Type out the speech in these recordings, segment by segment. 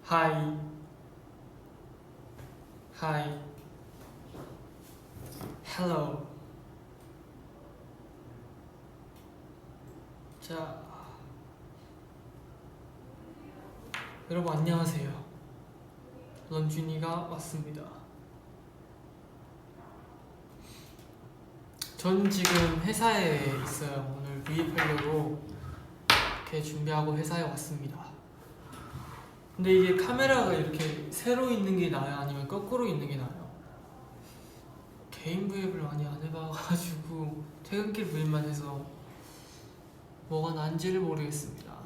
하이 하이 헬로. 자, 여러분 안녕하세요. 런쥔이가 왔습니다. 전 지금 회사에 있어요. 오늘 브이앱하려고 이렇게 준비하고 회사에 왔습니다. 근데 이게 카메라가 이렇게 세로 있는 게 나아요? 아니면 거꾸로 있는 게 나아요? 개인 브이앱을 많이 안 해봐가지고 퇴근길 브이앱만 해서 뭐가 난지를 모르겠습니다.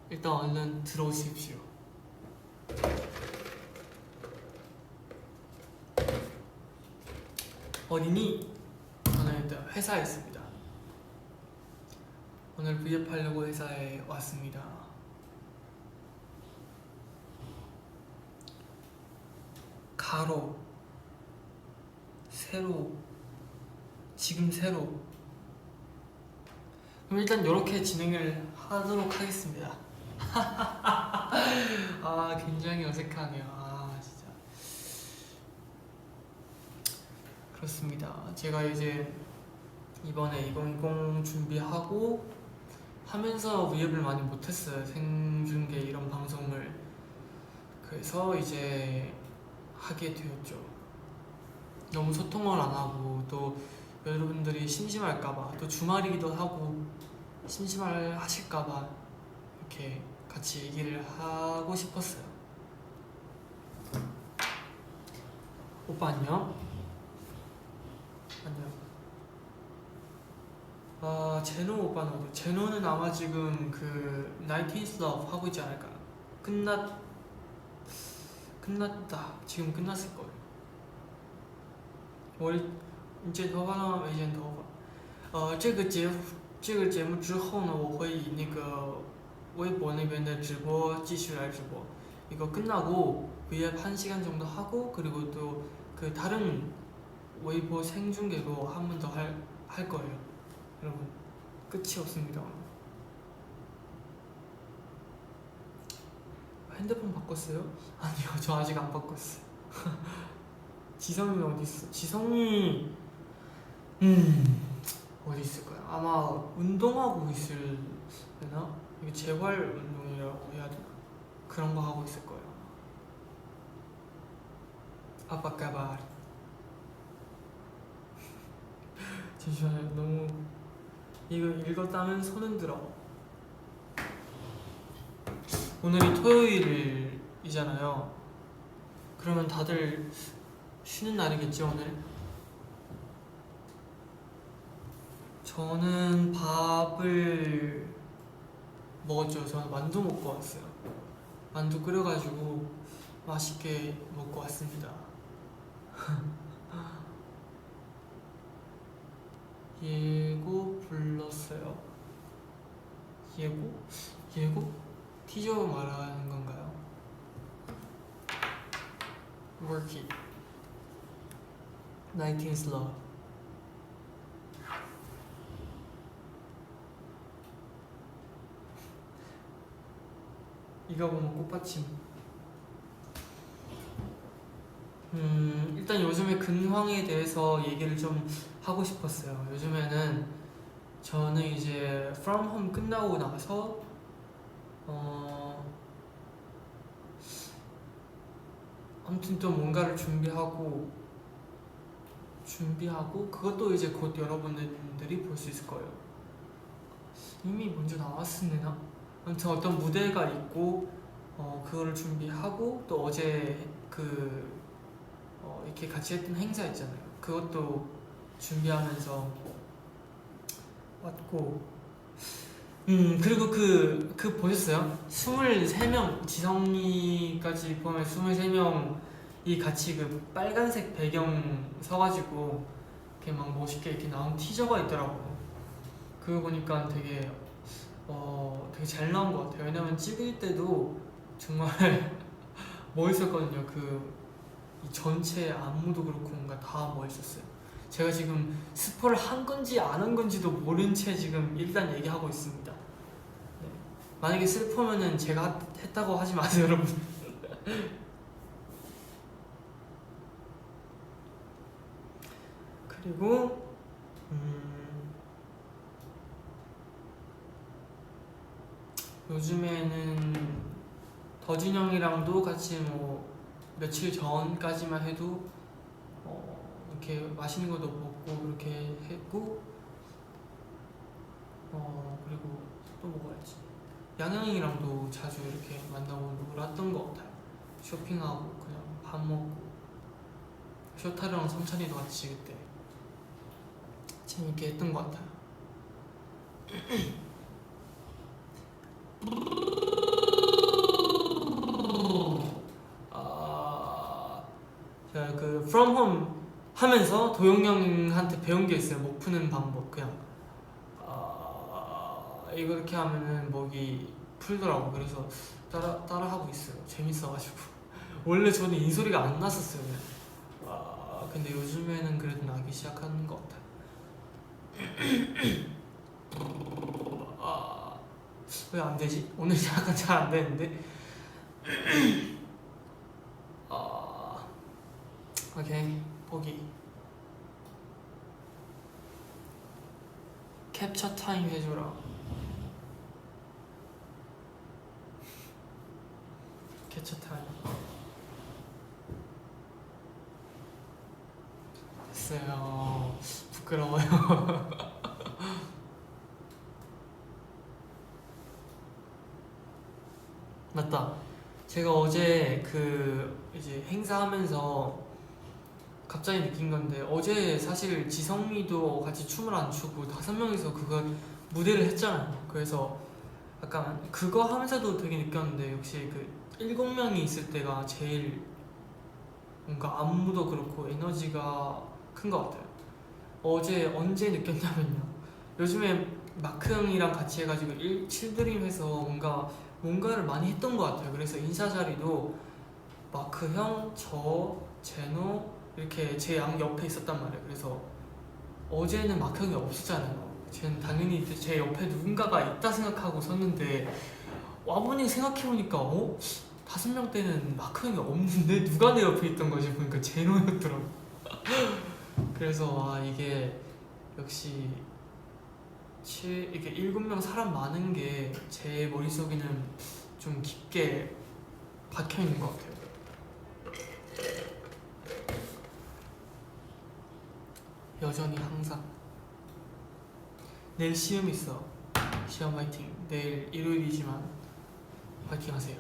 일단 얼른 들어오십시오. 어디니? 저는 일단 회사에 있습니다. 오늘 브이앱 하려고 회사에 왔습니다. 가로, 세로, 지금 세로. 그럼 일단 이렇게 진행을 하도록 하겠습니다. 아, 굉장히 어색하네요. 아, 진짜. 그렇습니다. 제가 이제 이번에 2020 준비하고 하면서 브이앱을 많이 못했어요. 생중계 이런 방송을. 그래서 이제 하게 되었죠. 너무 소통을 안 하고 또 여러분들이 심심할까봐, 또 주말이기도 하고 심심하실까봐 이렇게 같이 얘기를 하고 싶었어요. 오빠 안녕. 안녕. 아, 제노 오빠는 어디? 제노는 아마 지금 그 19th Love 하고 있지 않을까? 끝났다. 지금 끝났을 거예요. 我你剪头发了吗？没剪头发。这个节目之后呢，我会以那个微博那边的直播继续来直播。이거 끝나고 V앱 1시간 정도 하고 그리고 또 그 다른 웨이보 생중계로 한 번 더 할 거예요. 여러분 끝이 없습니다. 핸드폰 바꿨어요? 아니요, 저 아직 안 바꿨어요. 지성이 어디 있어? 지성이 어디 있을까요? 아마 운동하고 있을려나? 이게 재활 운동이라고 해야 되나? 그런 거 하고 있을 거예요. 아빠까발. 잠시만요. 너무 이거 읽었다면 손은 들어. 오늘이 토요일이잖아요. 그러면 다들 쉬는 날이겠죠, 오늘? 저는 밥을 먹었죠. 저는 만두 먹고 왔어요. 만두 끓여가지고 맛있게 먹고 왔습니다. 예고 불렀어요. 예고? 예고? 티저 말하는 건가요? Work it. 19th Love. 이거 보면 꽃받침. 일단 요즘에 근황에 대해서 얘기를 좀 하고 싶었어요. 요즘에는 저는 이제 From Home 끝나고 나서 아무튼 또 뭔가를 준비하고 그것도 이제 곧 여러분들이 볼 수 있을 거예요. 이미 먼저 나왔으나 아무튼 어떤 무대가 있고 그거를 준비하고 또 어제 이렇게 같이 했던 행사 있잖아요. 그것도 준비하면서 왔고 그리고 그 보셨어요? 23명 지성이까지 보면 23명이 같이 그 빨간색 배경 서가지고 이렇게 막 멋있게 이렇게 나온 티저가 있더라고요. 그거 보니까 되게 잘 나온 것 같아요. 왜냐면 찍을 때도 정말 멋있었거든요. 이 전체 안무도 그렇고 뭔가 다 멋있었어요. 제가 지금 스포를 한 건지 안 한 건지도 모른 채 지금 일단 얘기하고 있습니다. 네. 만약에 슬퍼면은 제가 했다고 하지 마세요, 여러분. 그리고 요즘에는 더진 형이랑도 같이 뭐 며칠 전까지만 해도 이렇게 맛있는 것도 먹고 그렇게 했고 그리고 또 먹어야지. 양양이랑도 자주 이렇게 만나고 놀았던 것 같아요. 쇼핑하고 그냥 밥 먹고 쇼타르랑 성찬이도 같이 그때 재밌게 했던 것 같아요. 제가 그 From Home 하면서 도영 형한테 배운 게 있어요. 목 푸는 방법. 그냥 이거 이렇게 하면은 목이 풀더라고. 그래서 따라 하고 있어요. 재밌어가지고. 원래 저는 인소리가 안 났었어요. 근데 요즘에는 그래도 나기 시작하는 것 같아요. 왜 안 되지? 오늘 약간 잘 안 되는데. 오케이, 보기. 캡처 타임 해줘라. 캡처 타임. 됐어요. 부끄러워요. 맞다. 제가 어제 그 이제 행사하면서 갑자기 느낀 건데, 어제 사실 지성이도 같이 춤을 안 추고 5명이서 그거 무대를 했잖아요. 그래서 약간 그거 하면서도 되게 느꼈는데, 역시 그 7명이 있을 때가 제일 뭔가 안무도 그렇고 에너지가 큰 것 같아요. 어제 언제 느꼈냐면요, 요즘에 마크 형이랑 같이 해가지고 7드림 해서 뭔가를 많이 했던 것 같아요. 그래서 인사 자리도 마크 형, 저, 제노 이렇게 제 양 옆에 있었단 말이에요. 그래서 어제는 마크 형이 없었잖아요. 쟤는 당연히 제 옆에 누군가가 있다 생각하고 섰는데, 와보니 생각해보니까 5명 때는 마크 형이 없는데 누가 내 옆에 있던 거지 보니까 제노였더라고. 그래서 이게 역시 이게 7명 사람 많은 게 제 머릿속에는 좀 깊게 박혀있는 것 같아요. 여전히 항상. 내일 시험 있어. 시험 화이팅. 내일 일요일이지만 화이팅 하세요.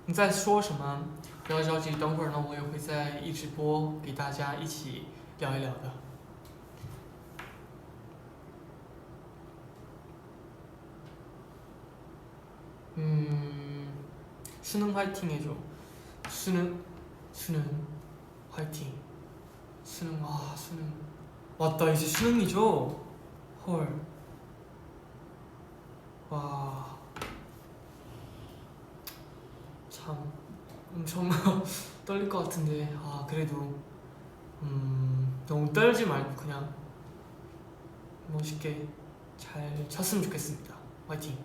你在说什么？不要着急，等会儿呢，我也会在一直播给大家一起聊一聊的。 수능 화이팅 해줘. 수능 화이팅. 수능. 맞다, 이제 수능이죠? 헐. 와, 참 엄청 떨릴 것 같은데, 그래도 너무 떨지 말고 그냥 멋있게 잘 쳤으면 좋겠습니다. 화이팅.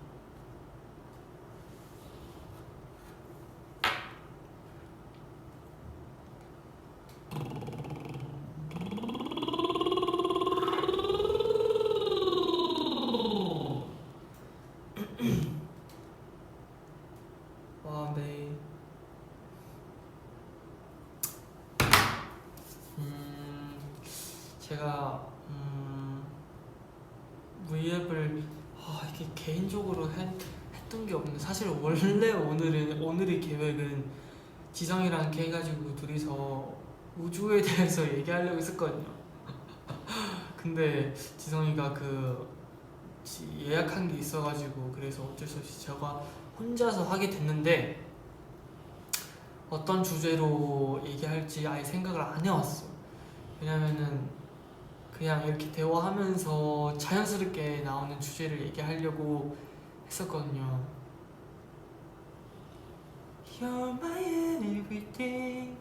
와, 네. 제가 V앱을 이렇게 개인적으로 했던 게 없는데, 사실 원래 오늘의 계획은 지성이랑 이렇게 해가지고 둘이서 우주에 대해서 얘기하려고 했었거든요. 근데 지성이가 예약한 게 있어가지고, 그래서 어쩔 수 없이 제가 혼자서 하게 됐는데, 어떤 주제로 얘기할지 아예 생각을 안 해왔어. 왜냐면은 그냥 이렇게 대화하면서 자연스럽게 나오는 주제를 얘기하려고 했었거든요. You're my everything.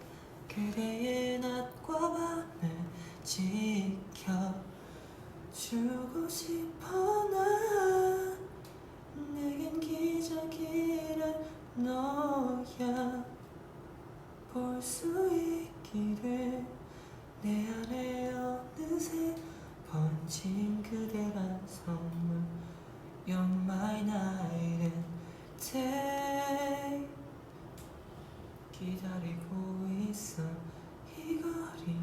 그대의 낮과 밤을 지켜주고 싶어. 난 내겐 Why night and day 기다리고 있어 이 거리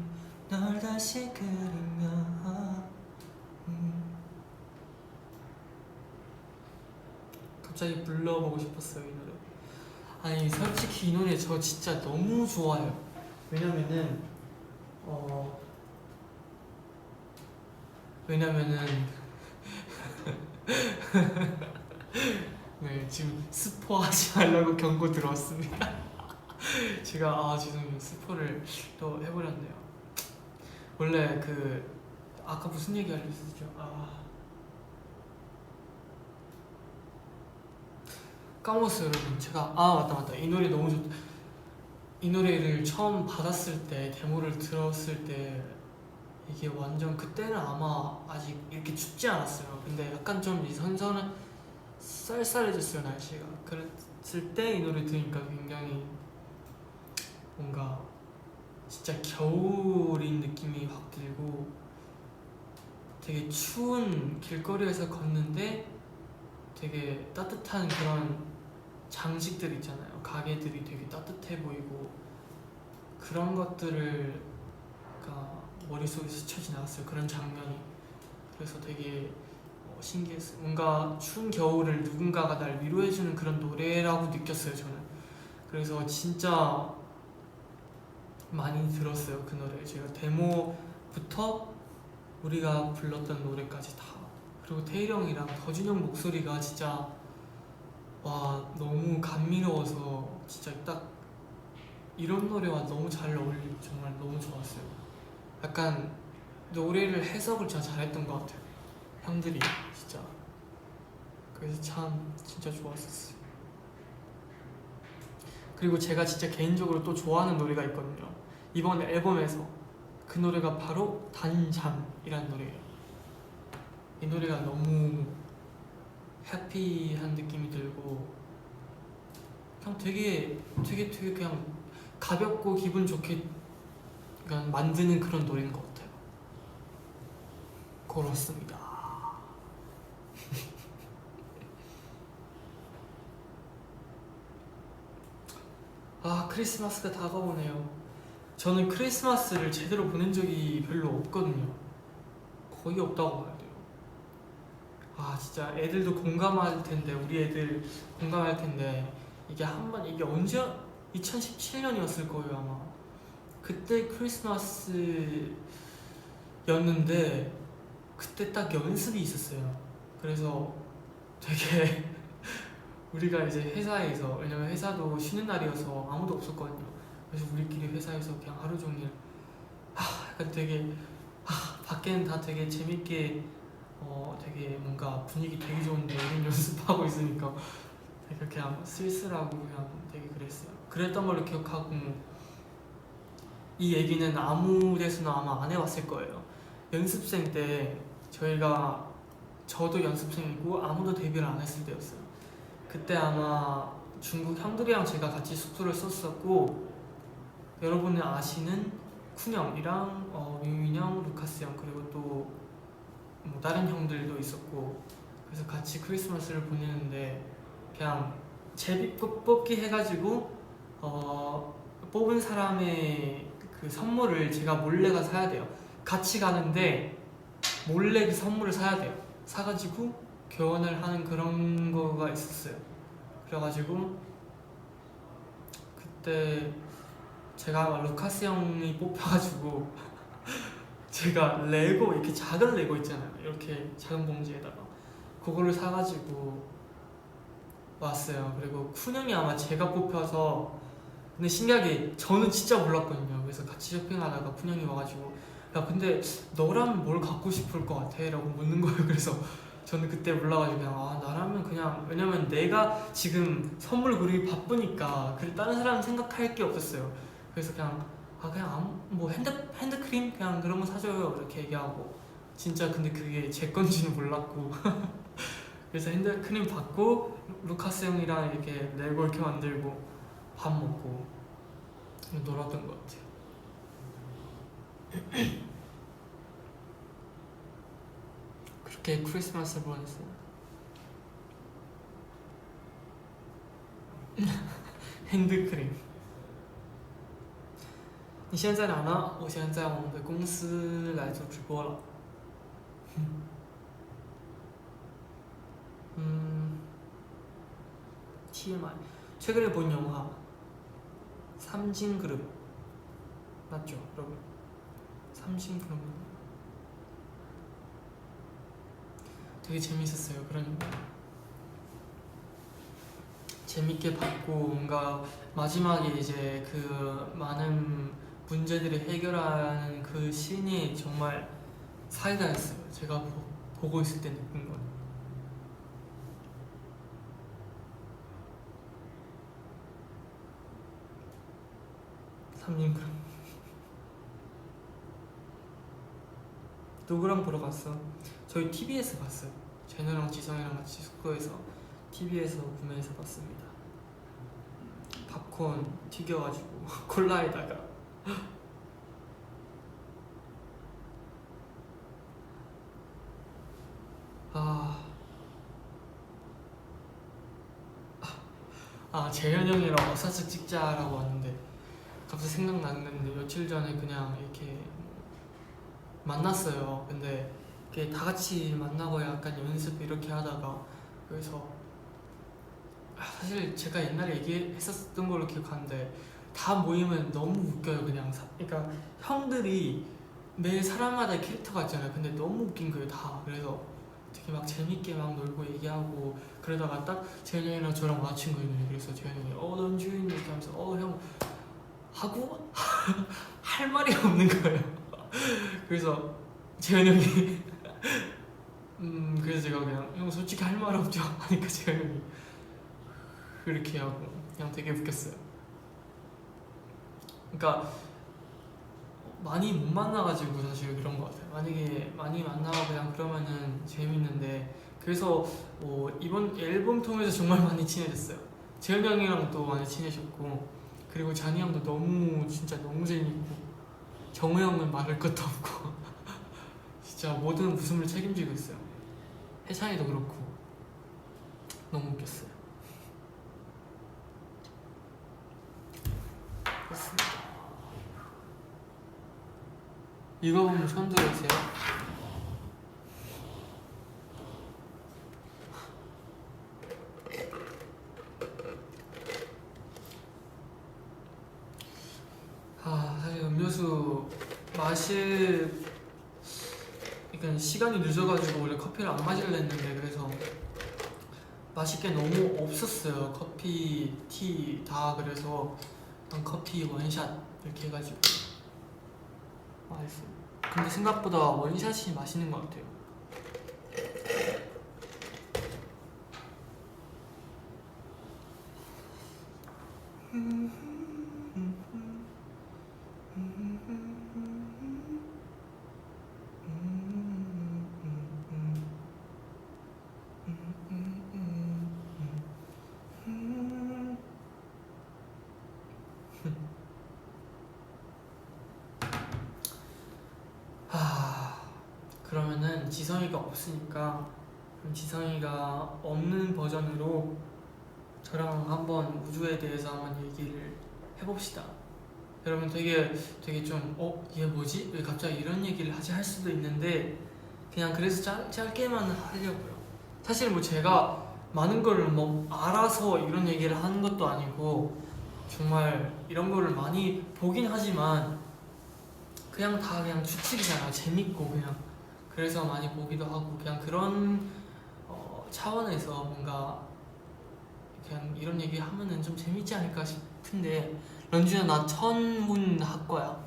널 다시 그리며 갑자기 불러보고 싶었어요 이 노래. 아니 솔직히 이 노래 저 진짜 너무 좋아요. 왜냐면은 네 지금 스포하지 말라고 경고 들어왔습니다. 제가 죄송해요 스포를 또 해버렸네요. 원래 아까 무슨 얘기 하려고 했었죠? 까먹었어요 여러분. 제가 맞다 이 노래 너무 좋다. 이 노래를 처음 받았을 때 데모를 들었을 때 이게 완전 그때는 아마 아직 이렇게 춥지 않았어요. 근데 약간 좀 이 선선한 쌀쌀해졌어요 날씨가. 그랬을 때 이 노래 들으니까 굉장히 뭔가 진짜 겨울인 느낌이 확 들고 되게 추운 길거리에서 걷는데 되게 따뜻한 그런 장식들 있잖아요. 가게들이 되게 따뜻해 보이고 그런 것들을 머릿속에 스쳐 지나갔어요. 그런 장면이. 그래서 되게 신기했어요. 뭔가 추운 겨울을 누군가가 날 위로해주는 그런 노래라고 느꼈어요 저는. 그래서 진짜 많이 들었어요 그 노래. 제가 데모부터 우리가 불렀던 노래까지 다. 그리고 태일 형이랑 더준 형 목소리가 진짜 너무 감미로워서 진짜 딱 이런 노래와 너무 잘 어울리고 정말 너무 좋았어요. 약간 노래를 해석을 진짜 잘했던 것 같아요 형들이 진짜. 그래서 참 진짜 좋았었어요. 그리고 제가 진짜 개인적으로 또 좋아하는 노래가 있거든요 이번 앨범에서. 그 노래가 바로 단잠이라는 노래예요. 이 노래가 너무 해피한 느낌이 들고 그냥 되게 그냥 가볍고 기분 좋게 그냥 만드는 그런 노래인 것 같아요. 그렇습니다. 크리스마스가 다가오네요. 저는 크리스마스를 제대로 보낸 적이 별로 없거든요. 거의 없다고 봐야 돼요. 진짜 애들도 공감할 텐데, 우리 애들 공감할 텐데, 이게 언제 2017년이었을 거예요 아마. 그때 크리스마스였는데 그때 딱 연습이 있었어요. 그래서 되게 우리가 이제 회사에서, 왜냐면 회사도 쉬는 날이어서 아무도 없었거든요. 그래서 우리끼리 회사에서 그냥 하루 종일 약간 되게 밖에는 다 되게 재밌게 되게 뭔가 분위기 되게 좋은데 우린 연습하고 있으니까 되게 그냥 쓸쓸하고 그냥 되게 그랬어요. 그랬던 걸로 기억하고, 이 얘기는 아무 데서나 아마 안 해봤을 거예요. 연습생 때 저도 연습생이고 아무도 데뷔를 안 했을 때였어요. 그때 아마 중국 형들이랑 제가 같이 숙소를 썼었고, 여러분이 아시는 쿤형이랑 유민 형, 루카스 형, 그리고 또 뭐 다른 형들도 있었고, 그래서 같이 크리스마스를 보내는데 그냥 제비 뽑기 해가지고 뽑은 사람의 그 선물을 제가 몰래가 사야 돼요. 같이 가는데 몰래 그 선물을 사야 돼요. 사가지고 교환을 하는 그런 거가 있었어요. 그래가지고 그때 제가 루카스 형이 뽑혀가지고 제가 레고, 이렇게 작은 레고 있잖아요, 이렇게 작은 봉지에다가 그거를 사가지고 왔어요. 그리고 쿤 형이 아마 제가 뽑혀서, 근데 신기하게 저는 진짜 몰랐거든요. 그래서 같이 쇼핑하다가 쿤 형이 와가지고 야 근데 너라면 뭘 갖고 싶을 것 같아? 라고 묻는 거예요. 그래서 저는 그때 몰라가지고 그냥 나라면 그냥, 왜냐면 내가 지금 선물 고르기 바쁘니까 다른 사람 생각할 게 없었어요. 그래서 그냥 뭐 핸드크림 그냥 그런 거 사줘요 이렇게 얘기하고, 진짜 근데 그게 제 건지는 몰랐고 그래서 핸드크림 받고 루카스 형이랑 이렇게 레고 이렇게 만들고 밥 먹고 놀았던 것 같아요. 그렇게 크리스마스를 보냈어요. 핸드크림. 你现在在哪呢？我现在在我们的公司来做直播了。 TMI. 최근에 본 영화 삼진그룹 맞죠, 여러분? 삼진그룹 되게 재밌었어요. 그런 영화 재밌게 봤고, 뭔가 마지막에 이제 그 많은 문제들을 해결하는 그 씬이 정말 사이다였어요. 제가 보고 있을 때 느낀 건. 삼진그룹. 누구랑 보러 갔어? 저희 TV에서 봤어요. 제노랑 지성이랑 같이 숙소에서 TV에서 구매해서 봤습니다. 팝콘 튀겨가지고 콜라에다가. 재현이 형이랑 어사츠 찍자라고 왔는데 갑자기 생각났는데, 며칠 전에 그냥 이렇게 만났어요. 근데 이렇게 다 같이 만나고 약간 연습 이렇게 하다가, 그래서 사실 제가 옛날에 얘기했었던 걸로 기억하는데, 다 모이면 너무 웃겨요. 그냥 그러니까 형들이 매 사람마다 캐릭터가 있잖아요. 근데 너무 웃긴 거예요, 다. 그래서 되게 막 재밌게 막 놀고 얘기하고 그러다가 딱 재현이 형이랑 저랑 마주친 거예요. 그래서 재현이 형이 넌 주인 이렇게 하면서 형 하고 할 말이 없는 거예요. 그래서 재현이 형이 그래서 제가 그냥 형 솔직히 할 말 없죠 하니까 재현이 형이 그렇게 하고 그냥 되게 웃겼어요. 그러니까 많이 못 만나가지고 사실 그런 것 같아요. 만약에 많이 만나고 그냥 그러면은 재밌는데, 그래서 이번 앨범 통해서 정말 많이 친해졌어요. 재현이 형이랑 또 많이 친해졌고, 그리고 잔이 형도 진짜 너무 재밌고, 정우 형은 말할 것도 없고 진짜 모든 웃음을 책임지고 있어요. 해찬이도 그렇고 너무 웃겼어요. 그렇습니다. 읽어보면 처음 들으세요? 사실 음료수 그러니까 시간이 늦어가지고 원래 커피를 안 마시려 했는데, 그래서 마실 게 너무 없었어요. 커피, 티 다. 그래서 커피 원샷 이렇게 해가지고 맛있어요. 근데 생각보다 원샷이 맛있는 것 같아요. 그러면은 지성이가 없으니까, 그럼 지성이가 없는 버전으로 저랑 한번 우주에 대해서 한번 얘기를 해봅시다. 여러분 되게 좀 얘 뭐지? 왜 갑자기 이런 얘기를 하지? 할 수도 있는데, 그냥 그래서 짧게만 하려고요. 사실 뭐 제가 많은 걸 뭐 알아서 이런 얘기를 하는 것도 아니고, 정말 이런 거를 많이 보긴 하지만 그냥 다 그냥 추측이잖아. 재밌고 그냥 그래서 많이 보기도 하고, 그냥 그런 차원에서 뭔가 그냥 이런 얘기 하면은 좀 재밌지 않을까 싶은데. 런쥔아, 나 천문학과야.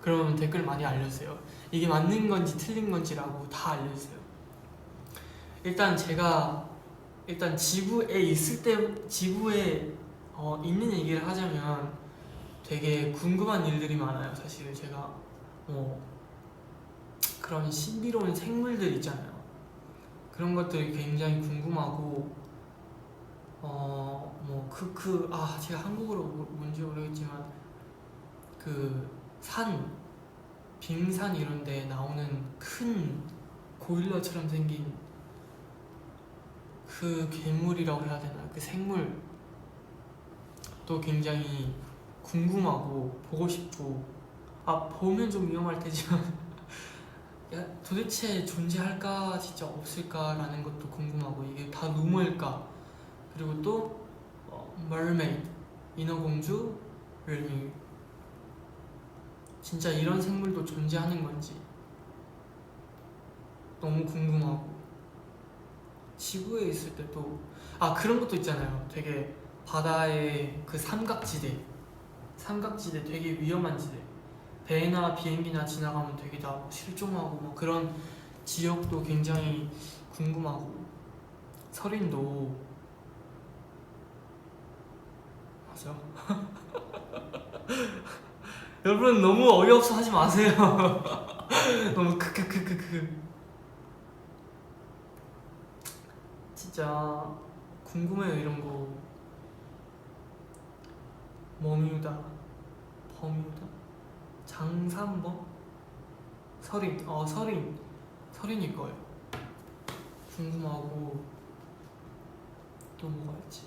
그러면 댓글 많이 알려주세요. 이게 맞는 건지 틀린 건지라고 다 알려주세요. 일단 제가 지구에 있을 때, 지구에 있는 얘기를 하자면 되게 궁금한 일들이 많아요. 사실 제가 그런 신비로운 생물들 있잖아요. 그런 것들이 굉장히 궁금하고, 제가 한국어로 뭔지 모르겠지만 그 빙산 이런 데 나오는 큰 고릴라처럼 생긴 그 괴물이라고 해야 되나, 그 생물 또 굉장히 궁금하고 보고 싶고, 아 보면 좀 위험할 테지만 야, 도대체 존재할까 진짜 없을까라는 것도 궁금하고, 이게 다 루머일까. 그리고 또 mermaid, 인어공주를 진짜 이런 생물도 존재하는 건지 너무 궁금하고, 지구에 있을 때도 그런 것도 있잖아요. 되게 바다의 그 삼각지대 되게 위험한 지대, 배나 비행기나 지나가면 되게 다 실종하고 뭐 그런 지역도 굉장히 궁금하고, 설인도 맞아. 여러분 너무 어이없어 하지 마세요. 너무 크크크크크. 진짜 궁금해요 이런 거. 머뮤다, 버뮤다, 장삼범, 설인일 거예요. 궁금하고, 또 뭐가 있지?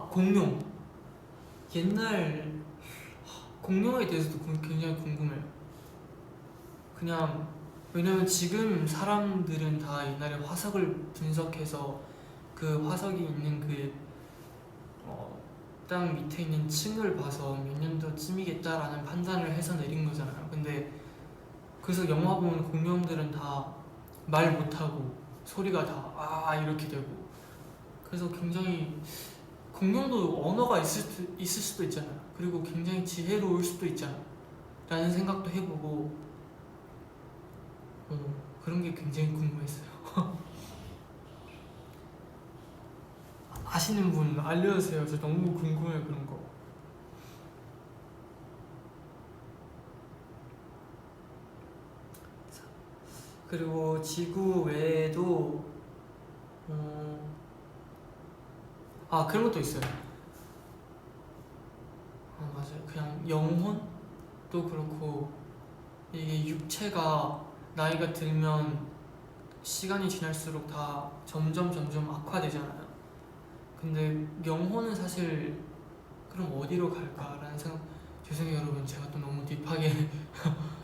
공룡. 옛날 공룡에 대해서도 굉장히 궁금해요. 그냥 왜냐면 지금 사람들은 다 옛날에 화석을 분석해서 그 화석이 있는 그 땅 밑에 있는 층을 봐서 몇 년도쯤이겠다라는 판단을 해서 내린 거잖아요. 근데 그래서 영화 보면 공룡들은 다 말 못하고 소리가 다 이렇게 되고, 그래서 굉장히 공룡도 언어가 있을 수도 있잖아요. 그리고 굉장히 지혜로울 수도 있잖아 라는 생각도 해보고, 그런 게 굉장히 궁금했어요. 아시는 분 알려주세요. 저 너무 궁금해요 그런 거. 그리고 지구 외에도 그런 것도 있어요. 맞아요. 그냥 영혼도 그렇고, 이게 육체가 나이가 들면 시간이 지날수록 다 점점 악화되잖아요. 근데 영혼은 사실 그럼 어디로 갈까라는 생각. 죄송해요 여러분, 제가 또 너무 딥하게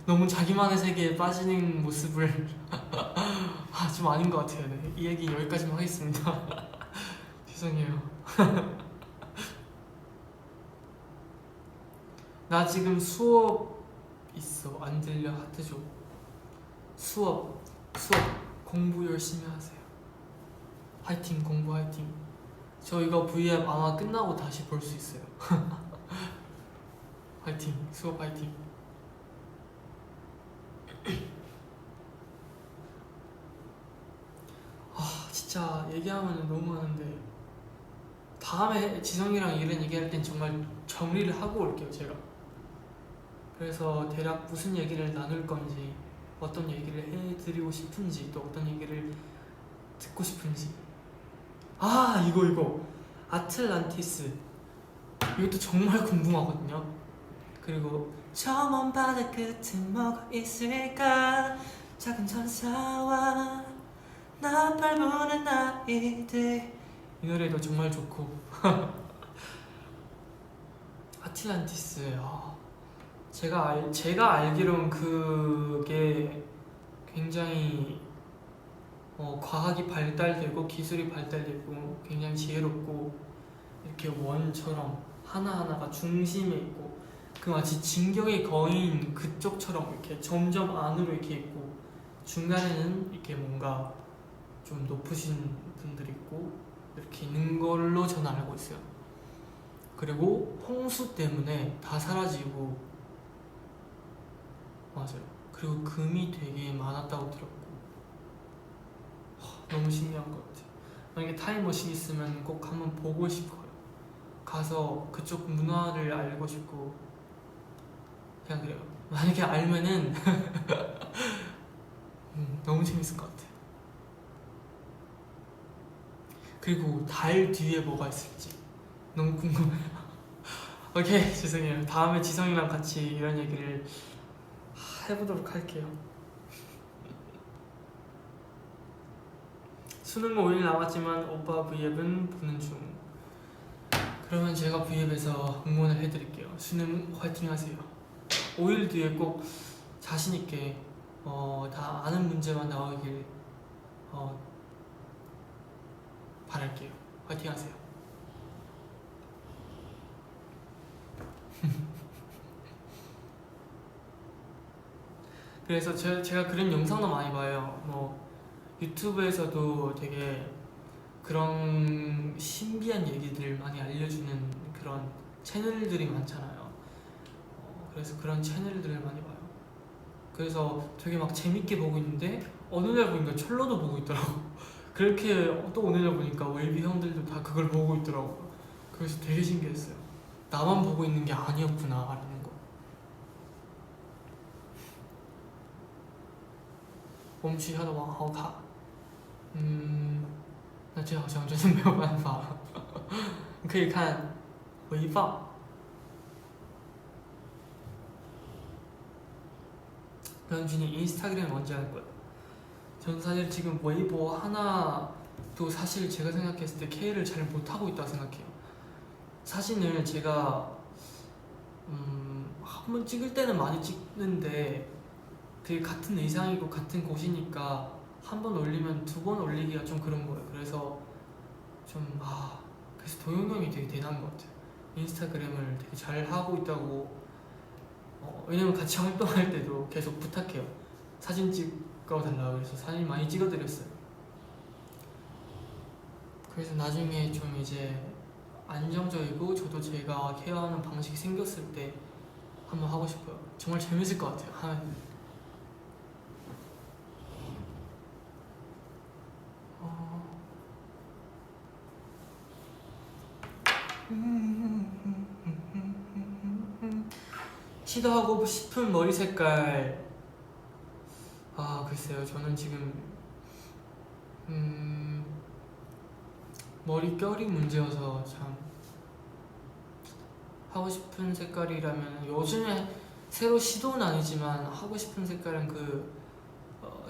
너무 자기만의 세계에 빠지는 모습을 좀 아닌 것 같아요. 네. 이 얘기 여기까지만 하겠습니다. 죄송해요. 나 지금 수업 있어. 안 들려? 하트 줘. 수업 공부 열심히 하세요. 화이팅. 공부 화이팅. 저 이거 V앱 아마 끝나고 다시 볼 수 있어요. 화이팅. 수업 화이팅. 진짜 얘기하면 너무 많은데 다음에 지성이랑 이런 얘기할 땐 정말 정리를 하고 올게요 제가. 그래서 대략 무슨 얘기를 나눌 건지, 어떤 얘기를 해드리고 싶은지, 또 어떤 얘기를 듣고 싶은지. 이거 아틀란티스, 이것도 정말 궁금하거든요. 그리고 저 먼 바다 끝에 뭐가 있을까, 작은 천사와 나 밟는 아이들, 이 노래도 정말 좋고. 아틀란티스, 제가 알기론 그게 굉장히 과학이 발달되고 기술이 발달되고 굉장히 지혜롭고, 이렇게 원처럼 하나하나가 중심에 있고, 그 마치 진격의 거인 그쪽처럼 이렇게 점점 안으로 이렇게 있고, 중간에는 이렇게 뭔가 좀 높으신 분들이 있고 이렇게 있는 걸로 저는 알고 있어요. 그리고 홍수 때문에 다 사라지고, 맞아요. 그리고 금이 되게 많았다고 들었고, 너무 신기한 것 같아요. 만약에 타임머신 있으면 꼭 한번 보고 싶어요. 가서 그쪽 문화를 알고 싶고, 그냥 그래요. 만약에 알면은 너무 재밌을 것 같아요. 그리고 달 뒤에 뭐가 있을지 너무 궁금해요. 오케이, 죄송해요. 다음에 지성이랑 같이 이런 얘기를 해보도록 할게요. 수능 5일 남았지만 오빠 V앱은 보는 중. 그러면 제가 V앱에서 응원을 해드릴게요. 수능 화이팅 하세요. 5일 뒤에 꼭 자신있게 다 아는 문제만 나오길 바랄게요. 화이팅 하세요. 그래서 제가 그런 영상도 많이 봐요. 뭐 유튜브에서도 되게 그런 신기한 얘기들 많이 알려주는 그런 채널들이 많잖아요. 그래서 그런 채널들을 많이 봐요. 그래서 되게 막 재밌게 보고 있는데 어느 날 보니까 철러도 보고 있더라고. 그렇게 또 어느 날 보니까 웰비 형들도 다 그걸 보고 있더라고. 그래서 되게 신기했어요. 나만 보고 있는 게 아니었구나 라는 거. 我们学校的网好卡。那这好像真的没有办法了。你可以看回放。 변준이 인스타그램 언제 할 거야? 전 사실 지금 웨이보 하나도 사실 제가 생각했을 때 K를 잘 못하고 있다고 생각해요. 사진을 제가 한 번 찍을 때는 많이 찍는데 그게 같은 의상이고 같은 곳이니까 한 번 올리면 두 번 올리기가 좀 그런 거예요. 그래서 그래서 도영 형이 되게 대단한 것 같아요. 인스타그램을 되게 잘 하고 있다고. 왜냐면 같이 활동할 때도 계속 부탁해요. 사진 찍어달라고. 그래서 사진 많이 찍어드렸어요. 그래서 나중에 좀 이제 안정적이고 저도 제가 케어하는 방식이 생겼을 때 한번 하고 싶어요. 정말 재밌을 것 같아요. 하면. 시도하고 싶은 머리 색깔. 글쎄요. 저는 지금 머릿결이 문제여서 참 하고 싶은 색깔이라면 요즘에 새로 시도는 아니지만 하고 싶은 색깔은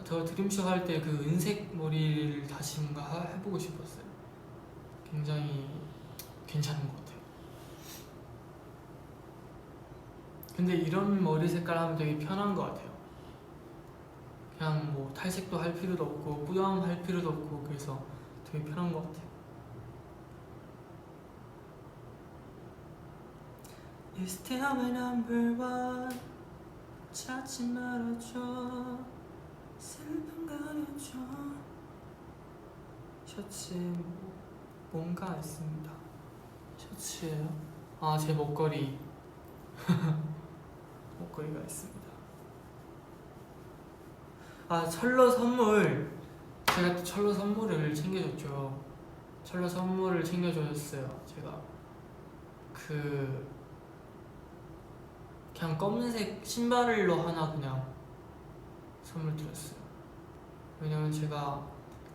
더 드림쇼 할 때 그 은색 머리를 다시 뭔가 해보고 싶었어요. 굉장히 괜찮은 것 같아요. 근데 이런 머리 색깔 하면 되게 편한 것 같아요. 그냥 뭐 탈색도 할 필요도 없고 뿌염 할 필요도 없고 그래서 되게 편한 것 같아요. You still my number one. 찾지 말아줘. 슬픔 가려줘. 셔츠 뭔가 있습니다. 셔츠예요? 제 목걸이. 목걸이가 있습니다. 철러 선물. 제가 또 철러 선물을 챙겨줬죠. 철러 선물을 챙겨줬어요. 제가 그냥 검은색 신발로 하나 그냥 선물 드렸어요. 왜냐면 제가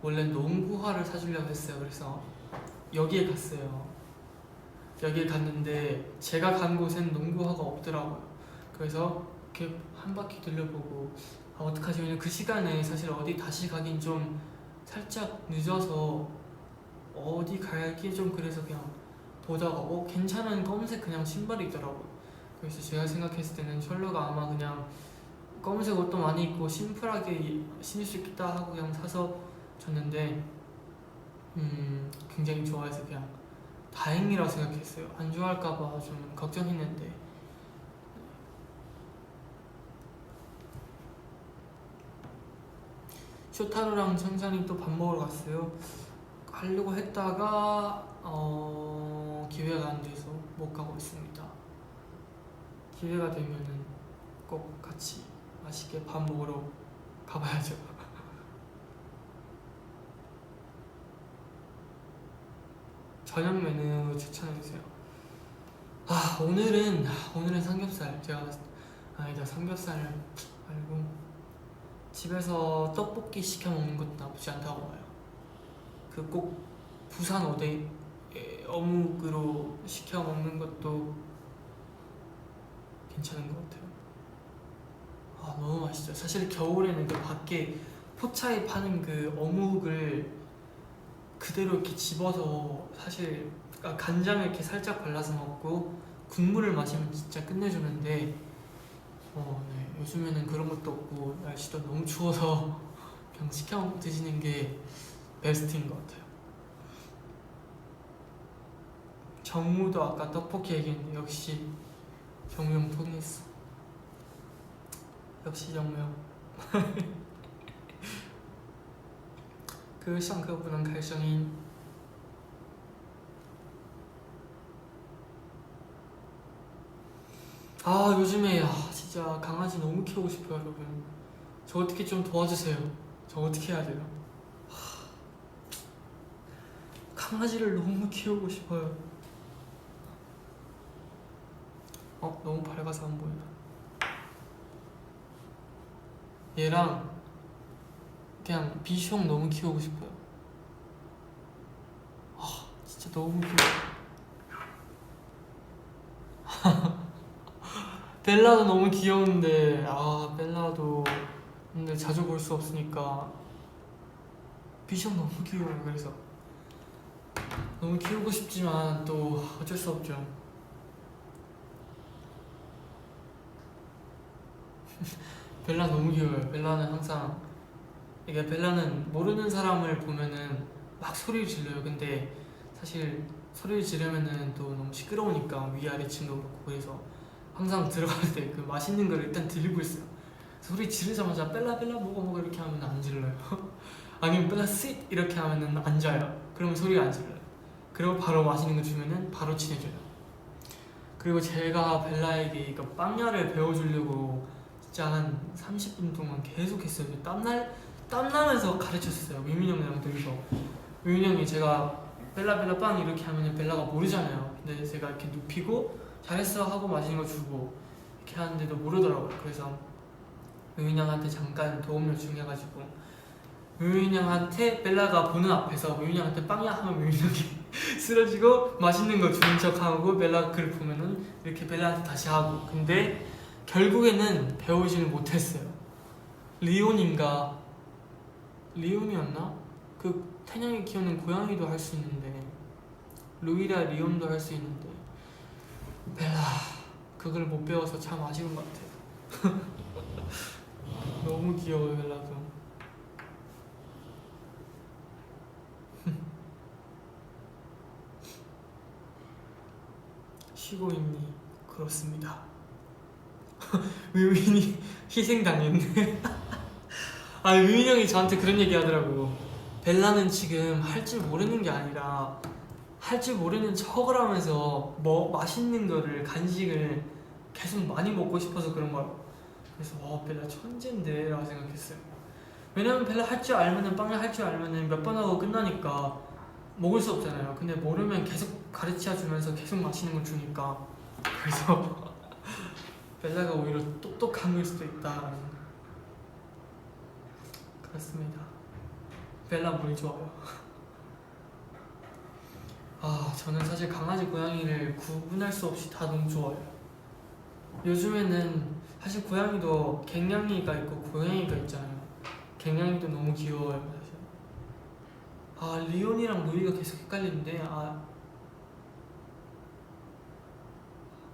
원래 농구화를 사주려고 했어요. 그래서 여기에 갔어요. 여기에 갔는데 제가 간 곳엔 농구화가 없더라고요. 그래서 이렇게 한 바퀴 들려보고 어떡하지? 왜냐면 그 시간에 사실 어디 다시 가긴 좀 살짝 늦어서 어디 갈기 좀 그래서 그냥 보다가 괜찮은 검은색 그냥 신발이 있더라고요. 그래서 제가 생각했을 때는 철러가 아마 그냥 검은색 옷도 많이 입고 심플하게 신을 수 있겠다 하고 그냥 사서 줬는데 굉장히 좋아해서 그냥 다행이라고 생각했어요. 안 좋아할까봐 좀 걱정했는데. 쇼타로랑 천산이 또 밥 먹으러 갔어요. 가려고 했다가 기회가 안 돼서 못 가고 있습니다. 기회가 되면은 꼭 같이 맛있게 밥 먹으러 가봐야죠. 저녁 메뉴 추천해주세요. 오늘은 삼겹살. 삼겹살 말고 집에서 떡볶이 시켜 먹는 것도 나쁘지 않다고 봐요. 꼭 부산 어묵으로 시켜 먹는 것도 괜찮은 것 같아요. 너무 맛있죠. 사실 겨울에는 그 밖에 포차에 파는 그 어묵을 그대로 이렇게 집어서 사실 간장을 이렇게 살짝 발라서 먹고 국물을 마시면 진짜 끝내주는데 네, 요즘에는 그런 것도 없고 날씨도 너무 추워서 그냥 시켜 드시는 게 베스트인 것 같아요. 정우도 아까 떡볶이 얘기했는데 역시 정우 형 통했어. 역시 정우 형. 上课不能开声音。 요즘에 진짜 강아지 너무 키우고 싶어요 여러분. 저 어떻게 좀 도와주세요. 저 어떻게 해야 돼요? 강아지를 너무 키우고 싶어요. 너무 밝아서 안 보인다. 얘랑 그냥 비숑 너무 키우고 싶어요. 진짜 너무 귀여워. 벨라도 너무 귀여운데 벨라도 근데 자주 볼 수 없으니까 비숑 너무 귀여워요. 그래서 너무 키우고 싶지만 또 어쩔 수 없죠. 벨라 너무 귀여워요. 벨라는 항상 이게 벨라는 모르는 사람을 보면은 막 소리를 질러요. 근데 사실 소리를 지르면은 또 너무 시끄러우니까 위아래층도 그렇고 그래서 항상 들어갈 때 그 맛있는 걸 일단 들고 있어요. 소리 지르자마자 벨라 벨라 먹어 이렇게 하면 안 질러요. 아니면 벨라 sit 이렇게 하면은 앉아요. 그러면 소리가 안 질러요. 그리고 바로 맛있는 거 주면은 바로 친해져요. 그리고 제가 벨라에게 이거 빵야를 배워주려고 진짜 한 30분 동안 계속 했어요. 땀나면서 가르쳤어요. 위민 형이랑 둘이서. 위민 형이 제가 벨라 벨라 빵 이렇게 하면 벨라가 모르잖아요. 근데 제가 이렇게 눕히고 잘했어 하고 맛있는 거 주고 이렇게 하는데도 모르더라고요. 그래서 위민 형한테 잠깐 도움 요청해가지고 위민 형한테 벨라가 보는 앞에서 위민 형한테 빵야 하면 위민 형이 쓰러지고 맛있는 거 주는 척하고 벨라 그걸 보면은 이렇게 벨라한테 다시 하고. 근데 결국에는 배우지는 못했어요. 리온이었나? 그 태냥이 키우는 고양이도 할 수 있는데 루이라 리온도 할 수 있는데 벨라 그걸 못 배워서 참 아쉬운 것 같아요. 너무 귀여워요 벨라도. 쉬고 있니? 그렇습니다. 위민이 희생당했네. 위민 형이 저한테 그런 얘기 하더라고. 벨라는 지금 할 줄 모르는 게 아니라 할 줄 모르는 척을 하면서 맛있는 거를 간식을 계속 많이 먹고 싶어서 그런 거라고. 그래서 벨라 천재인데 라고 생각했어요. 왜냐면 벨라 할 줄 알면은 빵야 할 줄 알면은 몇 번 하고 끝나니까 먹을 수 없잖아요. 근데 모르면 계속 가르쳐 주면서 계속 맛있는 걸 주니까 그래서 벨라가 오히려 똑똑한 걸 수도 있다. 그렇습니다. 벨라 뭘 좋아요? 저는 사실 강아지 고양이를 구분할 수 없이 다 너무 좋아요. 요즘에는 사실 고양이도 갱냥이가 있고 고양이가 있잖아요. 갱냥이도 너무 귀여워요 사실. 리온이랑 루이가 계속 헷갈리는데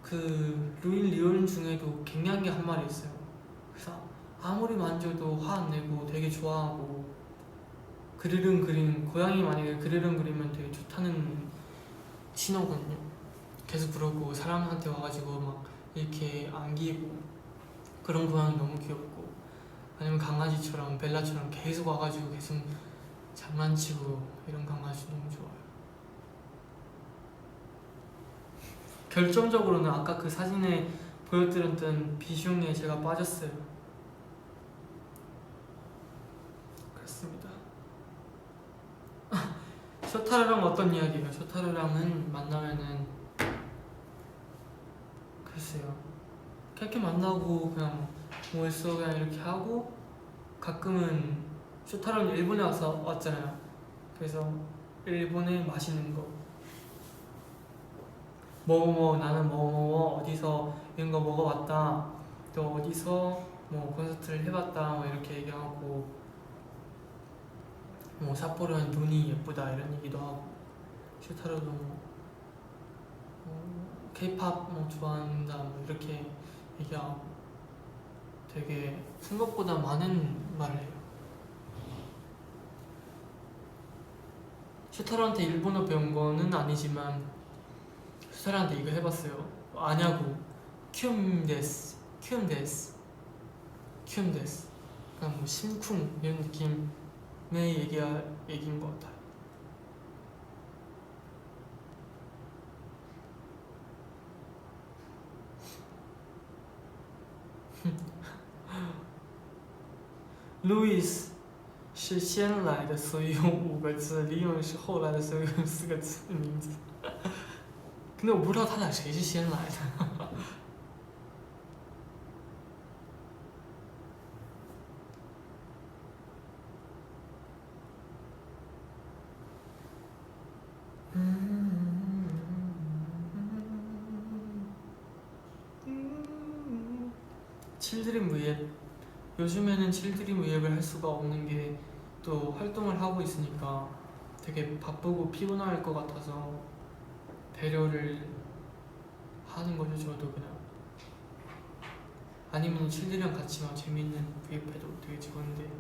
그 리온 중에도 갱냥이 한 마리 있어요. 그래서 아무리 만져도 화 안 내고 되게 좋아하고 그르릉 그리는 고양이 만약에 그르릉 그리면 되게 좋다는 신호거든요. 계속 부르고 사람한테 와가지고 막 이렇게 안기고 그런 고양이 너무 귀엽고 아니면 강아지처럼 벨라처럼 계속 와가지고 계속 장난치고 이런 강아지 너무 좋아요. 결정적으로는 아까 그 사진에 보여드렸던 비숑에 제가 빠졌어요. 그렇습니다. 쇼타르랑 어떤 이야기예요? 쇼타르랑은 만나면은 글쎄요. 그렇게 만나고 그냥 뭐 했어 그냥 이렇게 하고 가끔은 쇼타르는 일본에 왔잖아요. 그래서 일본에 맛있는 거 나는 어디서 이런 거 먹어봤다. 또 어디서 뭐 콘서트를 해봤다. 뭐 이렇게 얘기하고 뭐 삿포로는 눈이 예쁘다 이런 얘기도 하고, 슈타로도 K-팝 뭐 좋아한다 뭐 이렇게 얘기하고 되게 생각보다 많은 말을 해요. 슈타로한테 일본어 배운 거는 아니지만 슈타로한테 이거 해봤어요. 아냐고. 큐움데스 큐움데스 큐움데스. 그냥 뭐 심쿵 이런 느낌의 얘기인 것 같아요. 루이스 是先来的，所以用5个字。李勇是后来的，所以用4个字的名字。근데我不知道他俩谁是先来的。칠드림 V앱, 요즘에는 칠드림 V앱을 할 수가 없는 게 또 활동을 하고 있으니까 되게 바쁘고 피곤할 것 같아서 배려를 하는 거죠. 저도 그냥 아니면 칠드랑 같이 막 재밌는 V앱 해도 되게 좋은데.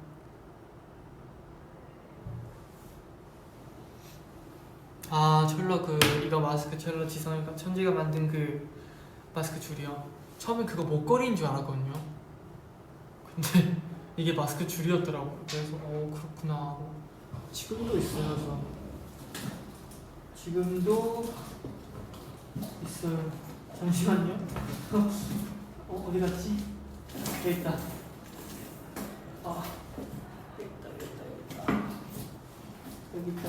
아, 철러 이거 마스크, 철러 지성이가 천지가 만든 그 마스크 줄이요. 처음에 그거 목걸이인 줄 알았거든요. 근데 이게 마스크 줄이었더라고요. 그래서 그렇구나 하고 지금도 있어요. 저 지금도 있어요. 잠시만요. 어디 갔지? 여기 있다. 아, 여기 있다.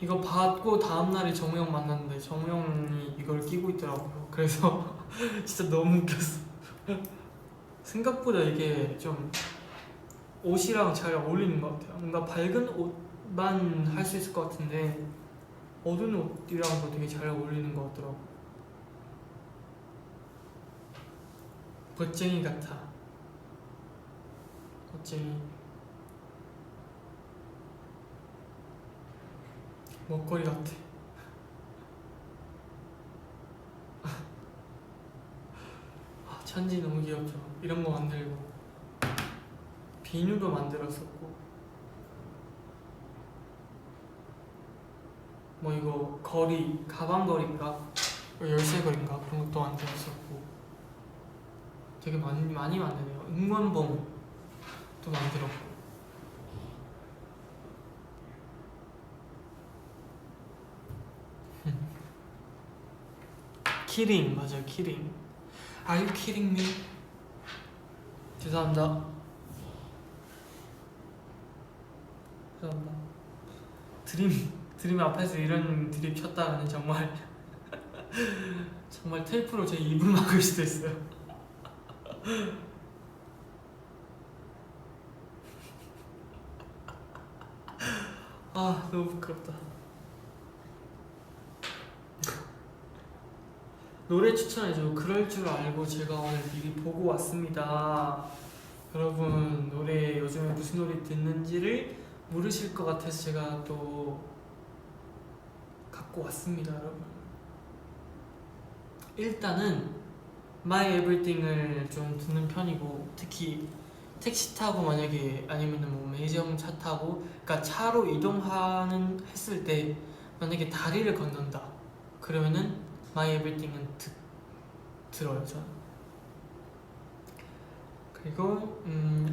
이거 받고 다음날에 정우형 만났는데 정우형이 이걸 끼고 있더라고요. 그래서 진짜 너무 웃겼어. 생각보다 이게 좀 옷이랑 잘 어울리는 것 같아요. 뭔가 밝은 옷만 할 수 있을 것 같은데 어두운 옷이랑도 되게 잘 어울리는 것 같더라고요. 멋쟁이 같아. 멋쟁이. 먹거리 같아. 천지 너무 귀엽죠. 이런 거 만들고 비누도 만들었었고, 뭐 이거 거리, 가방 거리인가 열쇠 거리인가 그런 것도 만들었었고 되게 많이 만드네요. 응원봉도 만들었고. 키링, 맞아요. 키링. Are you kidding me? 죄송합니다. 드림 앞에서 이런 드립 쳤다가는 정말 정말 테이프로 제 입을 막을 수도 있어요. 아, 너무 부끄럽다. 노래 추천해줘. 그럴 줄 알고 제가 오늘 미리 보고 왔습니다. 여러분, 노래 요즘에 무슨 노래 듣는지를 모르실 것 같아서 제가 또 갖고 왔습니다. 여러분, 일단은 My Everything을 좀 듣는 편이고, 특히 택시 타고 만약에 아니면은 뭐 매점 차 타고, 그러니까 차로 했을 때 만약에 다리를 건넌다 그러면은 My Everything은 들어요 저는. 그리고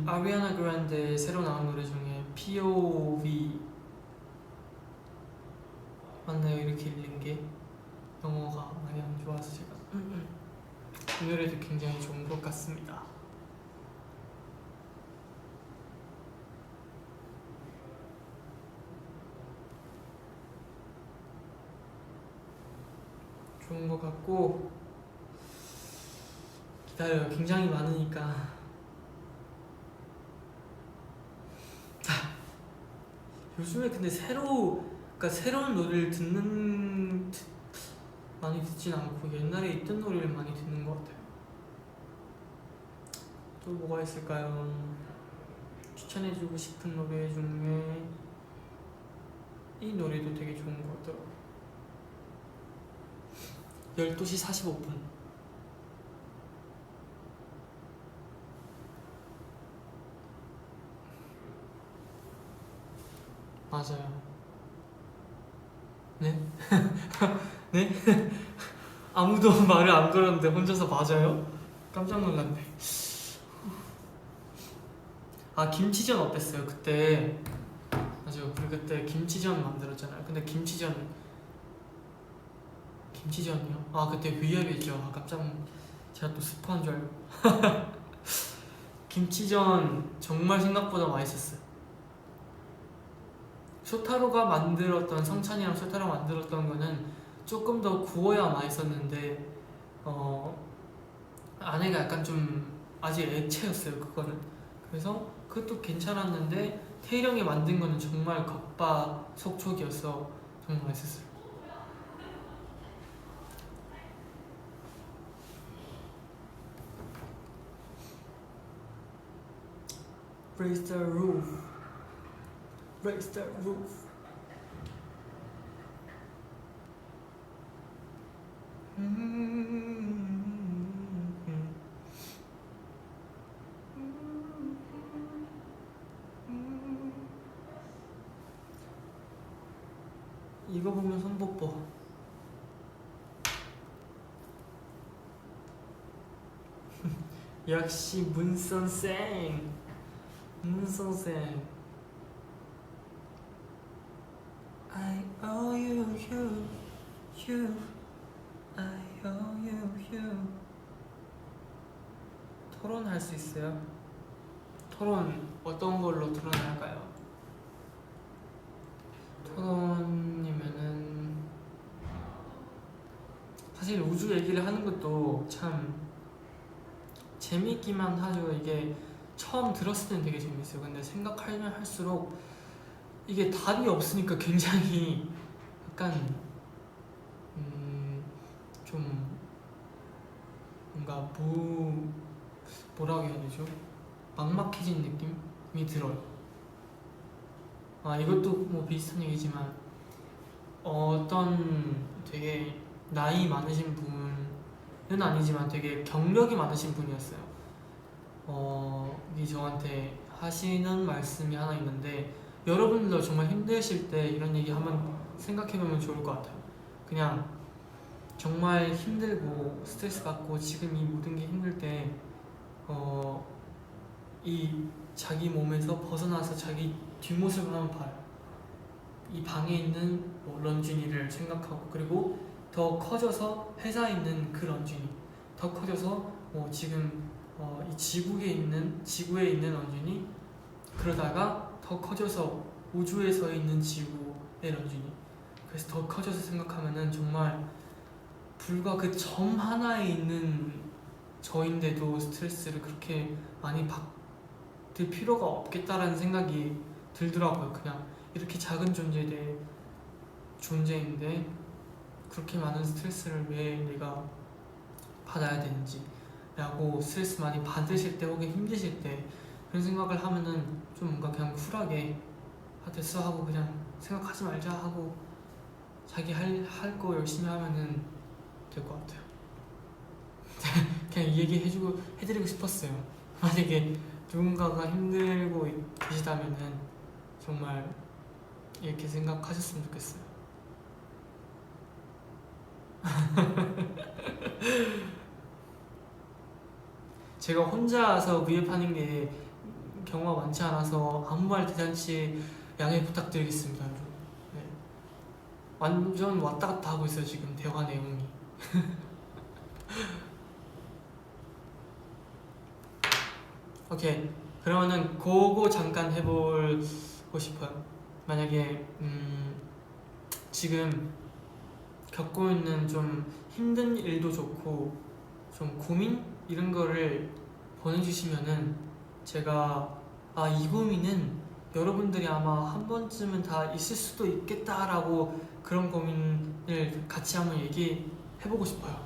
아리아나 그란데 새로 나온 노래 중에 POV 맞나요? 이렇게 읽는 게 영어가 많이 안 좋아서 제가 이 노래도 굉장히 좋은 것 같습니다. 좋은 것 같고, 기다려요. 굉장히 많으니까. 요즘에 근데 그러니까 새로운 노래를 많이 듣진 않고 옛날에 있던 노래를 많이 듣는 것 같아요. 또 뭐가 있을까요? 추천해주고 싶은 노래 중에 이 노래도 되게 좋은 것 같더라고요. 12시 45분. 맞아요. 네? 네? 아무도 말을 안 걸었는데 혼자서 맞아요? 깜짝 놀랐네. 아, 김치전 어땠어요? 그때 맞아요. 우리 그때 김치전 만들었잖아요. 근데 김치전이요? 아, 그때 위협이죠. 아, 제가 또 스포한 줄 알고. 김치전 정말 생각보다 맛있었어요. 성찬이랑 쇼타로가 만들었던 거는 조금 더 구워야 맛있었는데 안에가 약간 좀 아직 액체였어요. 그거는. 그래서 그것도 괜찮았는데 태일 형이 만든 거는 정말 겉바속촉이어서 정말 맛있었어요. Raise the roof. Raise the roof. 이거 보면 손뽀뽀. 역시 문선생. I owe you, I owe you. 토론할 수 있어요? 토론 어떤 걸로 토론할까요? 토론이면은 사실 우주 얘기를 하는 것도 참 재밌기만 하죠. 이게 처음 들었을 때는 되게 재밌어요. 근데 생각하면 할수록 이게 답이 없으니까 굉장히 약간 좀 뭔가 뭐라고 해야 되죠? 막막해진 느낌이 들어요. 아, 이것도 뭐 비슷한 얘기지만 어떤 되게 나이 많으신 분은 아니지만 되게 경력이 많으신 분이었어요. 이 저한테 하시는 말씀이 하나 있는데, 여러분들도 정말 힘드실 때 이런 얘기 한번 생각해보면 좋을 것 같아요. 그냥 정말 힘들고 스트레스 받고 지금 이 모든 게 힘들 때 이 자기 몸에서 벗어나서 자기 뒷모습을 한번 봐요. 이 방에 있는 런쥔이를 생각하고, 그리고 더 커져서 회사에 있는 그 런쥔이, 더 커져서 지금 이 지구에 있는 런쥔이, 그러다가 더 커져서 우주에서 있는 지구의 런쥔이, 그래서 더 커져서 생각하면은 정말 불과 그 점 하나에 있는 저인데도 스트레스를 그렇게 많이 받을 필요가 없겠다라는 생각이 들더라고요. 그냥 이렇게 작은 존재인데 그렇게 많은 스트레스를 왜 내가 받아야 되는지 라고, 스트레스 많이 받으실 때 혹은 힘드실 때 그런 생각을 하면은 좀 뭔가 그냥 쿨하게 됐어 하고 그냥 생각하지 말자 하고 자기 할 거 열심히 하면은 될 것 같아요. 그냥 이 얘기 해드리고 싶었어요. 만약에 누군가가 힘들고 계시다면은 정말 이렇게 생각하셨으면 좋겠어요. 제가 혼자서 V앱하는 게 경우가 많지 않아서 아무 말 대잔치 양해 부탁드리겠습니다. 네. 완전 왔다 갔다 하고 있어요 지금 대화 내용이. 오케이, 그러면은 그거 잠깐 해보고 싶어요. 만약에 지금 겪고 있는 좀 힘든 일도 좋고 좀 고민 이런 거를 보내주시면은 제가 이 고민은 여러분들이 아마 한 번쯤은 다 있을 수도 있겠다라고 그런 고민을 같이 한번 얘기해보고 싶어요.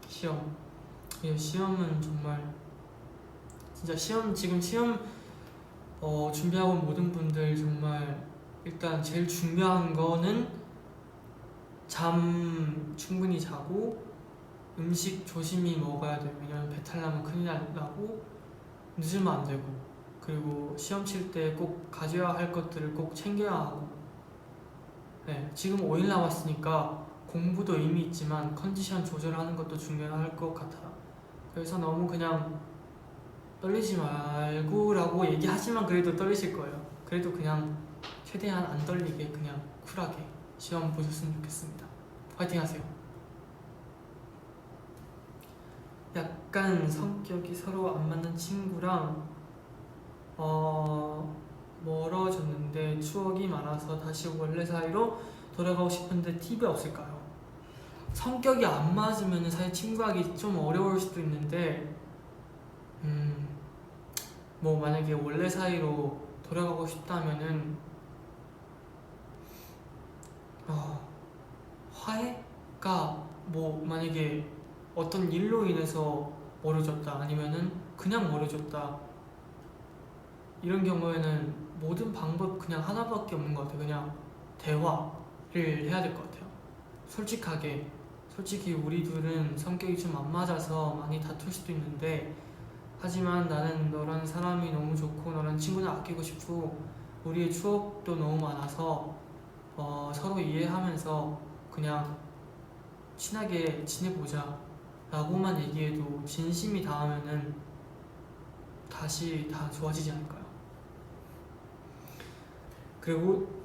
시험. 시험은 정말 진짜 지금 시험 준비하고 온 모든 분들 정말 일단 제일 중요한 거는 잠 충분히 자고 음식 조심히 먹어야 돼요. 왜냐면 배탈 나면 큰일 나고 늦으면 안 되고, 그리고 시험 칠 때 꼭 가져야 할 것들을 꼭 챙겨야 하고. 네, 지금 5일 남았으니까 공부도 의미 있지만 컨디션 조절하는 것도 중요할 것 같아요. 그래서 너무 그냥 떨리지 말고라고 얘기하지만 그래도 떨리실 거예요. 그래도 그냥 최대한 안 떨리게 그냥 쿨하게 시험 보셨으면 좋겠습니다. 화이팅 하세요. 약간 성격이 서로 안 맞는 친구랑 멀어졌는데 추억이 많아서 다시 원래 사이로 돌아가고 싶은데 팁이 없을까요? 성격이 안 맞으면 사실 친구하기 좀 어려울 수도 있는데 뭐 만약에 원래 사이로 돌아가고 싶다면은 화해가 뭐 만약에 어떤 일로 인해서 멀어졌다 아니면은 그냥 멀어졌다 이런 경우에는 모든 방법 그냥 하나밖에 없는 것 같아요. 그냥 대화를 해야 될 것 같아요. 솔직히 우리 둘은 성격이 좀 안 맞아서 많이 다툴 수도 있는데, 하지만 나는 너란 사람이 너무 좋고 너란 친구는 아끼고 싶고 우리의 추억도 너무 많아서 서로 이해하면서 그냥 친하게 지내보자 라고만 얘기해도 진심이 닿으면은 다시 다 좋아지지 않을까요? 그리고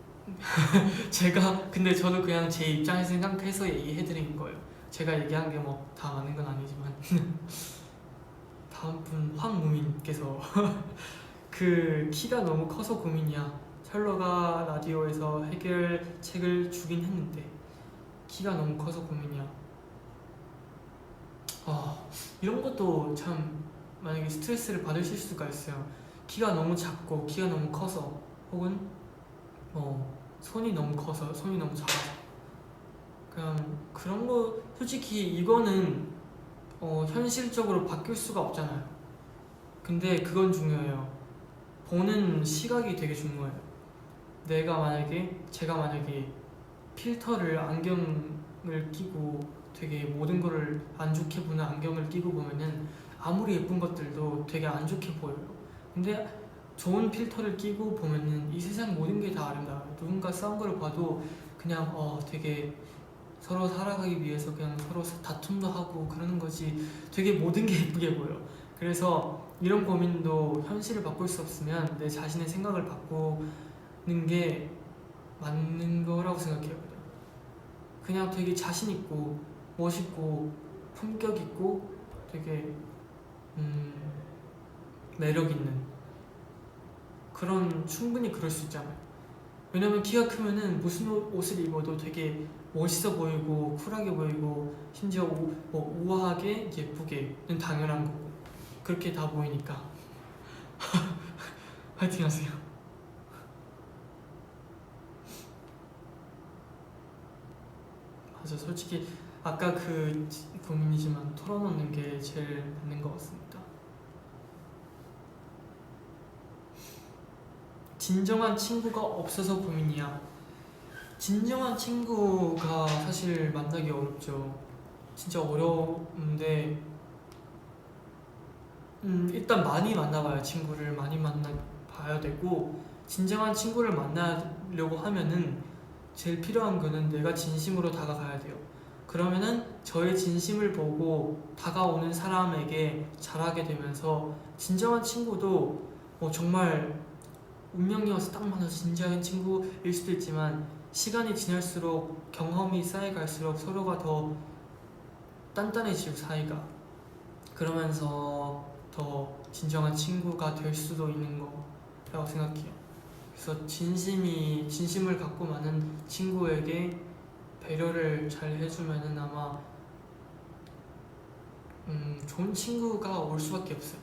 근데 저도 그냥 제 입장에서 생각해서 얘기해드린 거예요. 제가 얘기한 게 뭐 다 맞는 건 아니지만 다음 분 황무민께서 그 키가 너무 커서 고민이야. 철러가 라디오에서 해결책을 주긴 했는데 키가 너무 커서 고민이야. 이런 것도 참 만약에 스트레스를 받으실 수가 있어요. 키가 너무 작고 키가 너무 커서, 혹은 손이 너무 커서 손이 너무 작아서, 그냥 그런 거 솔직히 이거는 현실적으로 바뀔 수가 없잖아요. 근데 그건 중요해요. 보는 시각이 되게 중요해요. 제가 만약에 필터를 안경을 끼고 되게 모든 거를 안 좋게 보는 안경을 끼고 보면은 아무리 예쁜 것들도 되게 안 좋게 보여요. 근데 좋은 필터를 끼고 보면은 이 세상 모든 게 다 아름다워요. 누군가 싸운 걸 봐도 그냥 되게 서로 살아가기 위해서 그냥 서로 다툼도 하고 그러는 거지, 되게 모든 게 예쁘게 보여. 그래서 이런 고민도 현실을 바꿀 수 없으면 내 자신의 생각을 바꾸는 게 맞는 거라고 생각해요. 그냥 되게 자신 있고 멋있고 품격 있고 되게 매력 있는 그런, 충분히 그럴 수 있잖아요. 왜냐면 키가 크면은 무슨 옷을 입어도 되게 멋있어 보이고 쿨하게 보이고 심지어 우아하게 예쁘게는 당연한 거고, 그렇게 다 보이니까 화이팅 하세요. 맞아, 솔직히 아까 그 고민이지만 털어놓는 게 제일 맞는 것 같습니다. 진정한 친구가 없어서 고민이야. 진정한 친구가 사실 만나기 어렵죠. 진짜 어려운데 일단 많이 만나봐요. 친구를 많이 만나봐야 되고, 진정한 친구를 만나려고 하면은 제일 필요한 거는 내가 진심으로 다가가야 돼요. 그러면은 저의 진심을 보고 다가오는 사람에게 잘하게 되면서 진정한 친구도 정말 운명이어서 딱 만나서 진정한 친구일 수도 있지만, 시간이 지날수록 경험이 쌓여갈수록 서로가 더 단단해지고 사이가, 그러면서 더 진정한 친구가 될 수도 있는 거라고 생각해요. 그래서 진심을 갖고 많은 친구에게 배려를 잘 해주면은 아마 좋은 친구가 올 수밖에 없어요.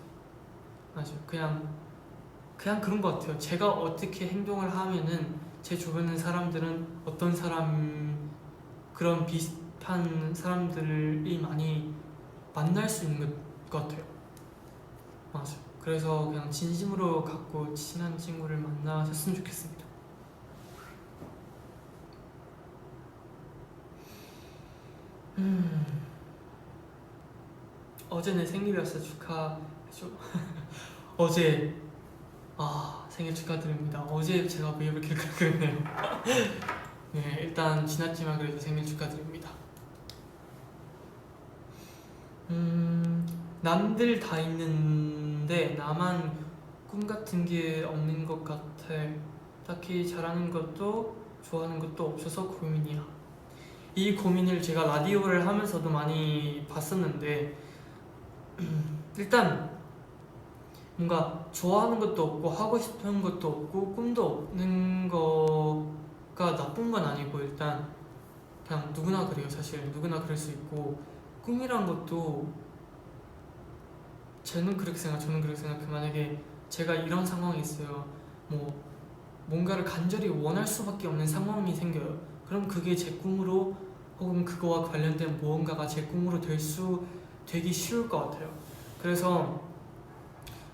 맞아요. 그냥 그런 것 같아요. 제가 어떻게 행동을 하면은 제 주변의 사람들은 어떤 사람 그런 비슷한 사람들이 많이 만날 수 있는 것 같아요. 맞아요. 그래서 그냥 진심으로 갖고 친한 친구를 만나셨으면 좋겠습니다. 어제 내 생일이었어. 축하해줘. 어제 생일 축하드립니다. 어제 제가 왜 이렇게 그랬네요. 네, 일단 지났지만 그래도 생일 축하드립니다. 남들 다 있는데 나만 꿈 같은 게 없는 것 같아. 딱히 잘하는 것도 좋아하는 것도 없어서 고민이야. 이 고민을 제가 라디오를 하면서도 많이 봤었는데 일단 뭔가 좋아하는 것도 없고 하고 싶은 것도 없고 꿈도 없는 거가 나쁜 건 아니고 일단 그냥 누구나 그래요. 사실 누구나 그럴 수 있고 꿈이란 것도 저는 그렇게 생각해. 만약에 제가 이런 상황이 있어요. 뭐 뭔가를 간절히 원할 수밖에 없는 상황이 생겨요. 그럼 그게 제 꿈으로 혹은 그거와 관련된 무언가가 제 꿈으로 되기 쉬울 것 같아요. 그래서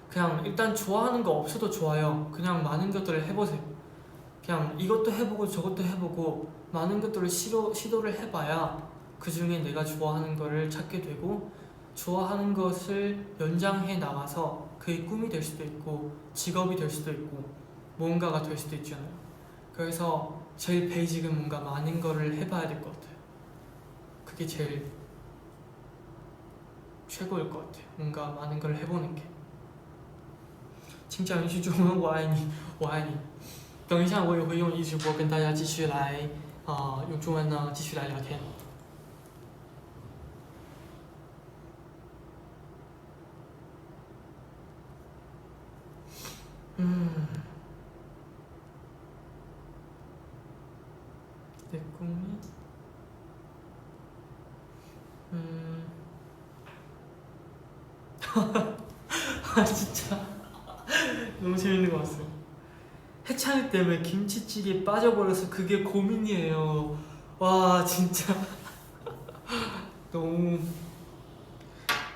그냥 일단 좋아하는 거 없어도 좋아요. 그냥 많은 것들을 해보세요. 그냥 이것도 해보고 저것도 해보고 많은 것들을 시도를 해봐야 그 중에 내가 좋아하는 거를 찾게 되고 좋아하는 것을 연장해 나가서 그게 꿈이 될 수도 있고 직업이 될 수도 있고 무언가가 될 수도 있잖아요. 그래서 제일 베이직은 뭔가 많은 거를 해봐야 될 것 같아요. 그게 제일 최고일 것 같아요. 뭔가 많은 걸 해보는 게. 请讲一句中文，我爱你，我爱你。等一下，我也会用一直播跟大家继续来用中文呢继续来聊天。내 꿈이 진짜 너무 재밌는 것 같아요. 해찬이 때문에 김치찌개에 빠져버려서 그게 고민이에요. 와 진짜 너무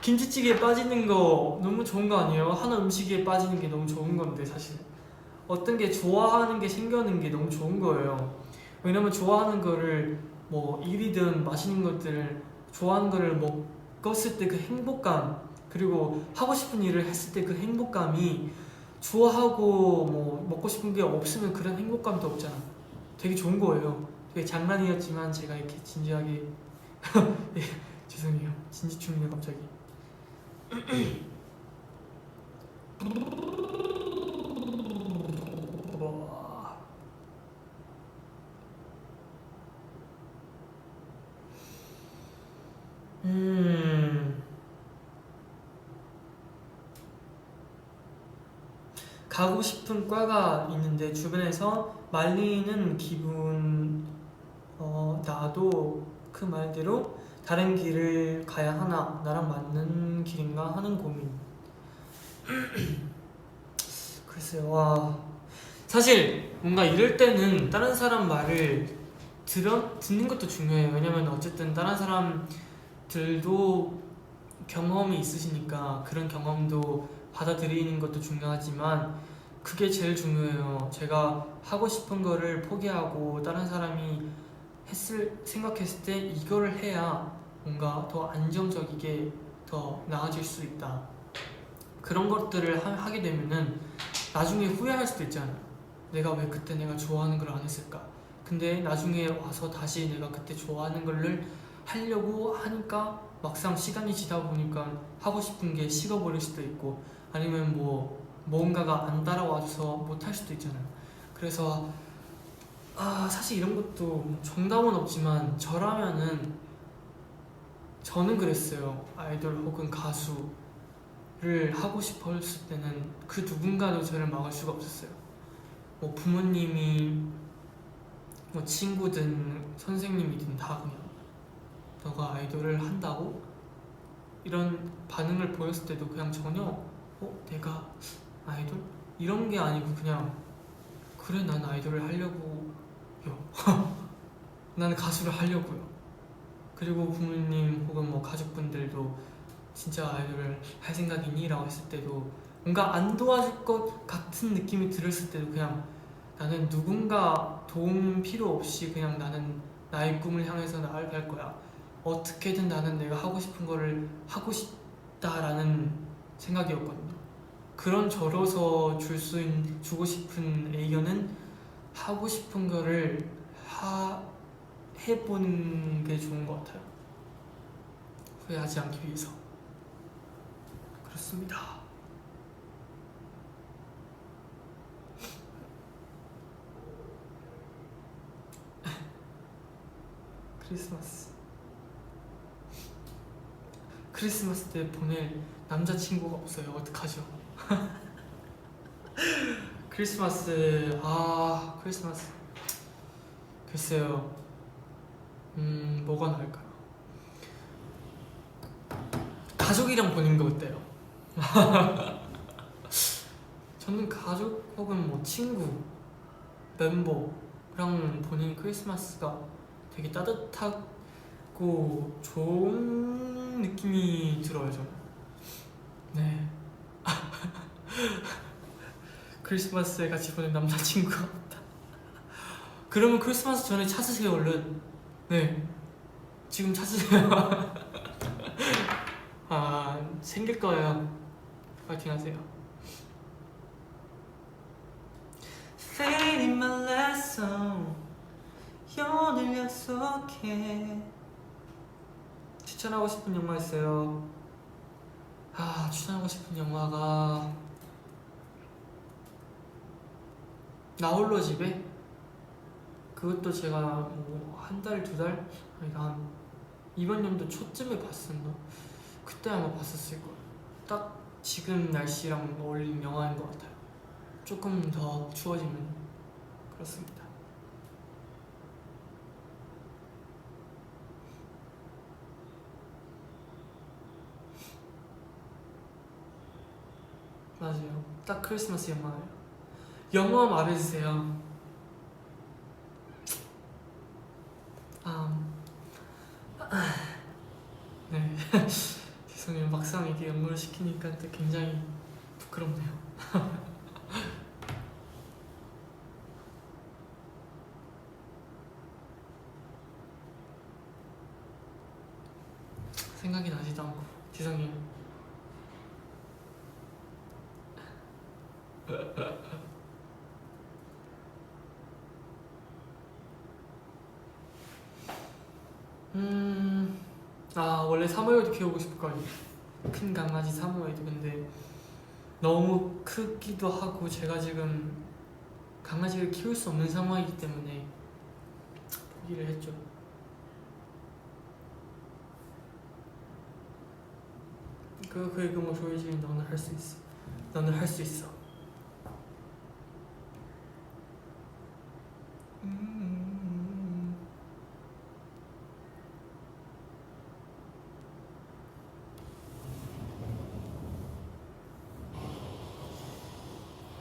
김치찌개에 빠지는 거 너무 좋은 거 아니에요? 하나 음식에 빠지는 게 너무 좋은 건데 사실 어떤 게 좋아하는 게 생겨는 게 너무 좋은 거예요. 왜냐면 좋아하는 거를 뭐 일이든 맛있는 것들을 좋아하는 거를 먹었을 때 그 행복감 그리고 하고 싶은 일을 했을 때 그 행복감이 좋아하고 뭐 먹고 싶은 게 없으면 그런 행복감도 없잖아. 되게 좋은 거예요. 되게 장난이었지만 제가 이렇게 진지하게 예, 죄송해요. 진지충이네 갑자기. 가고 싶은 과가 있는데 주변에서 말리는 기분 나도 그 말대로 다른 길을 가야 하나 나랑 맞는 길인가 하는 고민. 글쎄요. 와 사실 뭔가 이럴 때는 다른 사람 말을 듣는 것도 중요해요. 왜냐면 어쨌든 다른 사람들도 경험이 있으시니까 그런 경험도 받아들이는 것도 중요하지만 그게 제일 중요해요. 제가 하고 싶은 거를 포기하고 다른 사람이 생각했을 때 이거를 해야 뭔가 더 안정적이게 더 나아질 수 있다. 그런 것들을 하게 되면은 나중에 후회할 수도 있잖아요. 내가 왜 그때 내가 좋아하는 걸 안 했을까? 근데 나중에 와서 다시 내가 그때 좋아하는 거를 하려고 하니까 막상 시간이 지다 보니까 하고 싶은 게 식어버릴 수도 있고 아니면 뭔가가 안 따라와줘서 못할 수도 있잖아요. 그래서 사실 이런 것도 정답은 없지만 저는 그랬어요. 아이돌 혹은 가수를 하고 싶어 했을 때는 그 누군가도 저를 막을 수가 없었어요. 뭐 부모님이 뭐 친구든 선생님이든 다 그냥 너가 아이돌을 한다고? 이런 반응을 보였을 때도 그냥 전혀 내가 아이돌? 이런 게 아니고 그냥 그래 난 아이돌을 하려고요. 나는 가수를 하려고요. 그리고 부모님 혹은 뭐 가족분들도 진짜 아이돌을 할 생각이니? 라고 했을 때도 뭔가 안 도와줄 것 같은 느낌이 들었을 때도 그냥 나는 누군가 도움 필요 없이 그냥 나는 나의 꿈을 향해서 나아갈 거야. 어떻게든 나는 내가 하고 싶은 거를 하고 싶다라는 생각이었거든요. 그런 저로서 주고 싶은 의견은 하고 싶은 거를 해보는 게 좋은 것 같아요. 후회하지 않기 위해서. 그렇습니다. 크리스마스 때 보낼 남자친구가 없어요. 어떡하죠? 크리스마스 글쎄요. 뭐가 나을까요? 가족이랑 보는 거 어때요? 저는 가족 혹은 뭐 친구, 멤버랑 보는 크리스마스가 되게 따뜻하고 좋은 느낌이 들어요. 저는. 네. 크리스마스에 같이 보낸 남자친구가 없다. 그러면 크리스마스 전에 찾으세요. 얼른. 네, 지금 찾으세요. 생길 거예요. 파이팅 하세요. Fate in my lesson, 오늘 약속해. 추천하고 싶은 영화 있어요? 추천하고 싶은 영화가 나 홀로 집에? 그것도 제가 뭐 한 달, 두 달? 한 이번 연도 초쯤에 봤었나? 그때 아마 봤었을 거예요. 딱 지금 날씨랑 어울리는 영화인 것 같아요. 조금 더 추워지면. 그렇습니다. 맞아요. 딱 크리스마스 영화예요. 영화 말해주세요. 네. 죄송해요. 막상 이게 영어를 시키니까 또 굉장히 부끄럽네요. 생각이 나지도 않고 죄송해요. 원래 사모예드 키우고 싶거든요. 큰 강아지 사모예드. 근데 너무 크기도 하고 제가 지금 강아지를 키울 수 없는 상황이기 때문에 포기를 했죠. 그리고 뭐 조이지, 너는 할 수 있어. 너는 할 수 있어.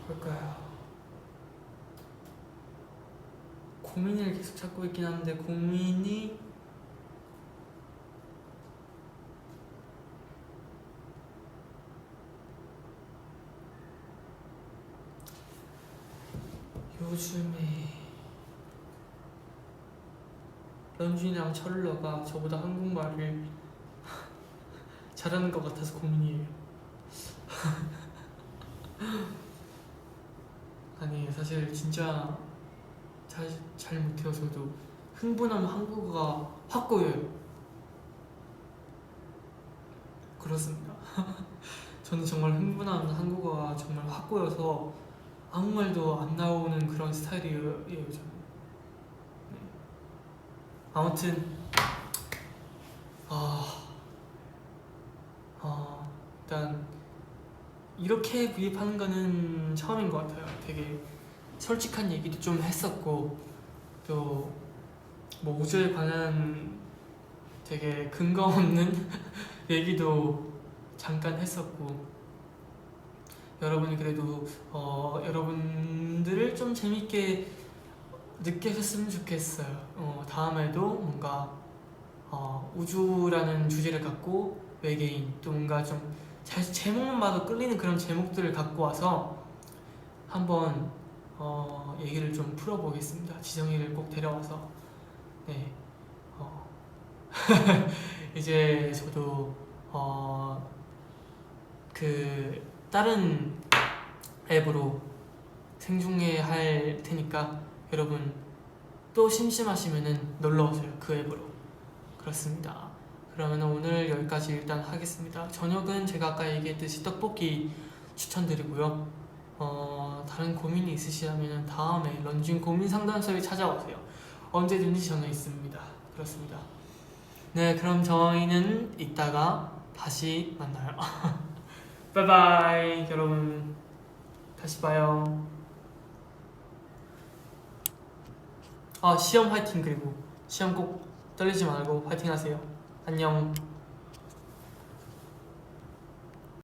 뭘까요? 고민을 계속 찾고 있긴 한데 고민이 요즘에 런쥔이랑 철러가 저보다 한국말을 잘하는 것 같아서 고민이에요. 아니 사실 진짜 잘 못해서도 흥분하면 한국어가 확 꼬여요. 그렇습니다. 저는 정말 흥분하면 한국어가 정말 확 꼬여서 아무 말도 안 나오는 그런 스타일이에요. 저는. 네. 아무튼 일단 이렇게 구입하는 거는 처음인 것 같아요. 되게 솔직한 얘기도 좀 했었고 또 뭐 우주에 관한 되게 근거 없는 얘기도 잠깐 했었고, 여러분이 그래도 여러분들을 좀 재밌게 느끼셨으면 좋겠어요. 다음에도 뭔가 우주라는 주제를 갖고 외계인, 또 뭔가 좀 제목만 봐도 끌리는 그런 제목들을 갖고 와서 한번 얘기를 좀 풀어보겠습니다. 지성이를 꼭 데려와서. 네. 이제 저도 그 다른 앱으로 생중계 할 테니까 여러분 또 심심하시면은 놀러오세요. 그 앱으로. 그렇습니다. 그러면 오늘 여기까지 일단 하겠습니다. 저녁은 제가 아까 얘기했듯이 떡볶이 추천드리고요. 다른 고민이 있으시다면 다음에 런쥔 고민 상담소에 찾아오세요. 언제든지 저는 있습니다. 그렇습니다. 네, 그럼 저희는 이따가 다시 만나요. 바이바이 여러분, 다시 봐요. 시험 화이팅. 그리고 시험 꼭 떨리지 말고 화이팅 하세요. 안녕.